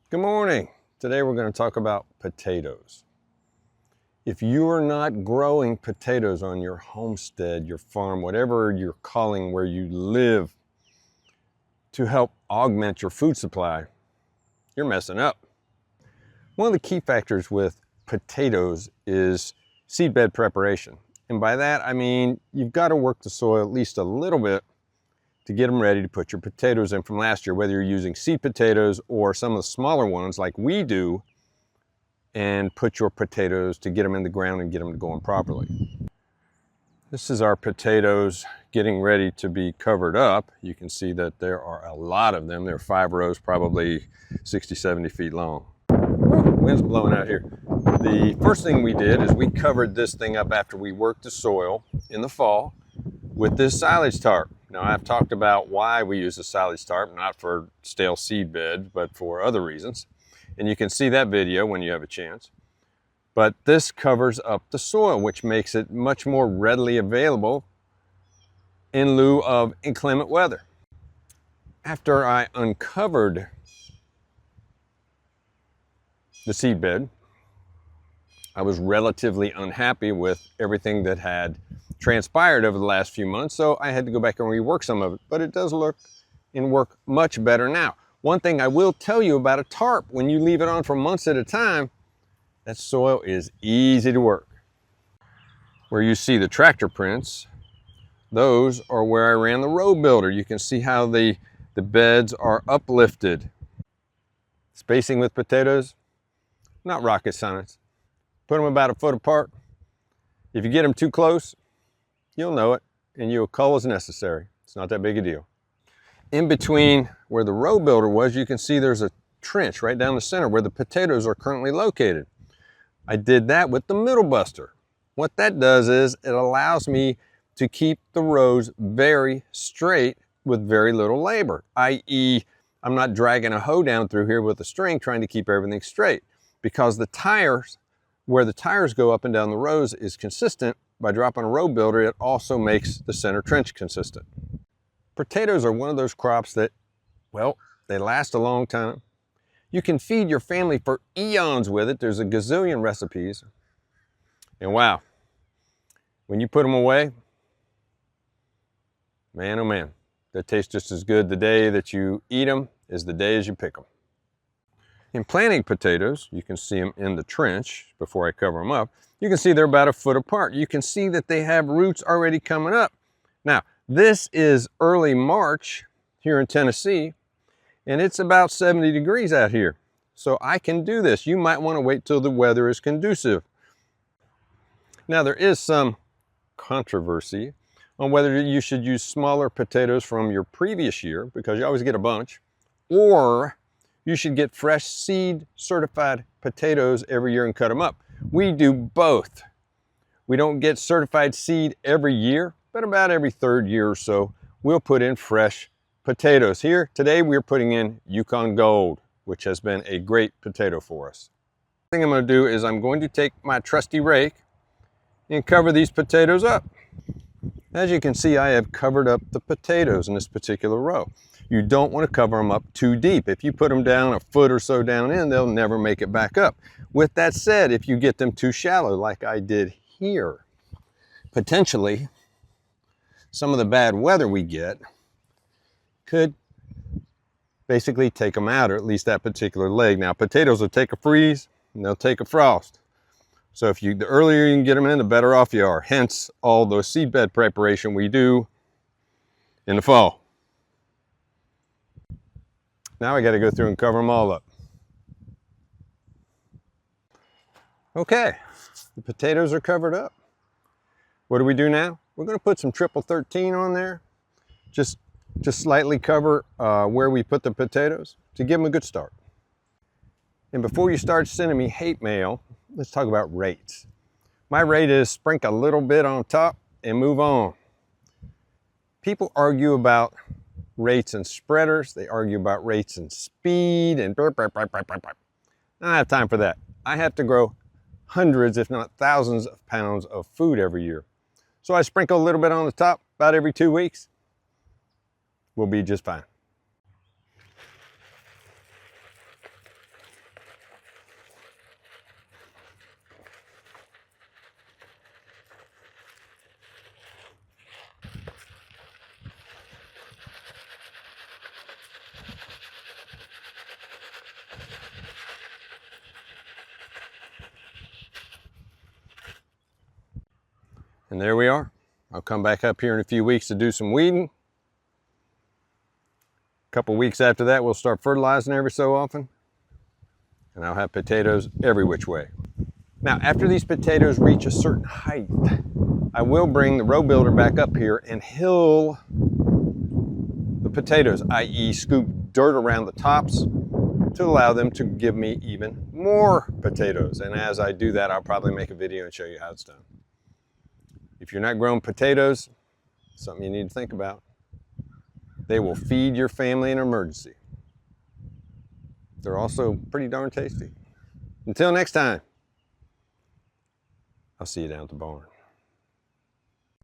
Good morning. Today we're going to talk about potatoes. If you are not growing potatoes on your homestead, your farm, whatever you're calling where you live to help augment your food supply, you're messing up. One of the key factors with potatoes is seedbed preparation. And by that I mean you've got to work the soil at least a little bit to get them ready to put your potatoes in from last year, whether you're using seed potatoes or some of the smaller ones like we do, and put your potatoes to get them in the ground and get them going properly. This is our potatoes getting ready to be covered up. You can see that there are a lot of them. There are 5 rows, probably 60, 70 feet long. Wind's blowing out here. The first thing we did is we covered this thing up after we worked the soil in the fall with this silage tarp. Now, I've talked about why we use the silage tarp, not for stale seed beds, but for other reasons. And you can see that video when you have a chance. But this covers up the soil, which makes it much more readily available in lieu of inclement weather. After I uncovered the seed bed, I was relatively unhappy with everything that had transpired over the last few months, so I had to go back and rework some of it, but it does look and work much better now. One thing I will tell you about a tarp, when you leave it on for months at a time, that soil is easy to work. Where you see the tractor prints, those are where I ran the row builder. You can see how the beds are uplifted. Spacing with potatoes, not rocket science. Put them about a foot apart. If you get them too close, you'll know it, and you'll cull as necessary. It's not that big a deal. In between where the row builder was, you can see there's a trench right down the center where the potatoes are currently located. I did that with the middle buster. What that does is it allows me to keep the rows very straight with very little labor, i.e. I'm not dragging a hoe down through here with a string trying to keep everything straight, because the tires, where the tires go up and down the rows, is consistent. By dropping a row builder, it also makes the center trench consistent. Potatoes are one of those crops that, well, they last a long time. You can feed your family for eons with it. There's a gazillion recipes. And wow, when you put them away, man, oh man, they taste just as good the day that you eat them as the day as you pick them. In planting potatoes, you can see them in the trench before I cover them up. You can see they're about a foot apart. You can see that they have roots already coming up. Now, this is early March here in Tennessee, and it's about 70 degrees out here. So I can do this. You might want to wait till the weather is conducive. Now, there is some controversy on whether you should use smaller potatoes from your previous year, because you always get a bunch, or you should get fresh seed certified potatoes every year and cut them up. We do both. We don't get certified seed every year, but about every 3rd year or so, we'll put in fresh potatoes. Here today we're putting in Yukon Gold, which has been a great potato for us. The thing I'm going to do is I'm going to take my trusty rake and cover these potatoes up. As you can see, I have covered up the potatoes in this particular row. You don't want to cover them up too deep. If you put them down a foot or so down in, they'll never make it back up. With that said, if you get them too shallow like I did here, potentially some of the bad weather we get could basically take them out, or at least that particular leg. Now, potatoes will take a freeze and they'll take a frost. So the earlier you can get them in, the better off you are. Hence all the seedbed preparation we do in the fall. Now I got to go through and cover them all up. Okay, the potatoes are covered up. What do we do now? We're going to put some triple 13 on there. Just slightly cover where we put the potatoes to give them a good start. And before you start sending me hate mail, let's talk about rates. My rate is sprinkle a little bit on top and move on. People argue about rates and spreaders. They argue about rates and speed and I don't have time for that. I have to grow hundreds, if not thousands of pounds of food every year. So I sprinkle a little bit on the top about every 2 weeks. We'll be just fine. And there we are. I'll come back up here in a few weeks to do some weeding. A couple weeks after that, we'll start fertilizing every so often. And I'll have potatoes every which way. Now, after these potatoes reach a certain height, I will bring the row builder back up here and hill the potatoes, i.e. scoop dirt around the tops to allow them to give me even more potatoes. And as I do that, I'll probably make a video and show you how it's done. If you're not growing potatoes, something you need to think about. They will feed your family in an emergency. They're also pretty darn tasty. Until next time, I'll see you down at the barn.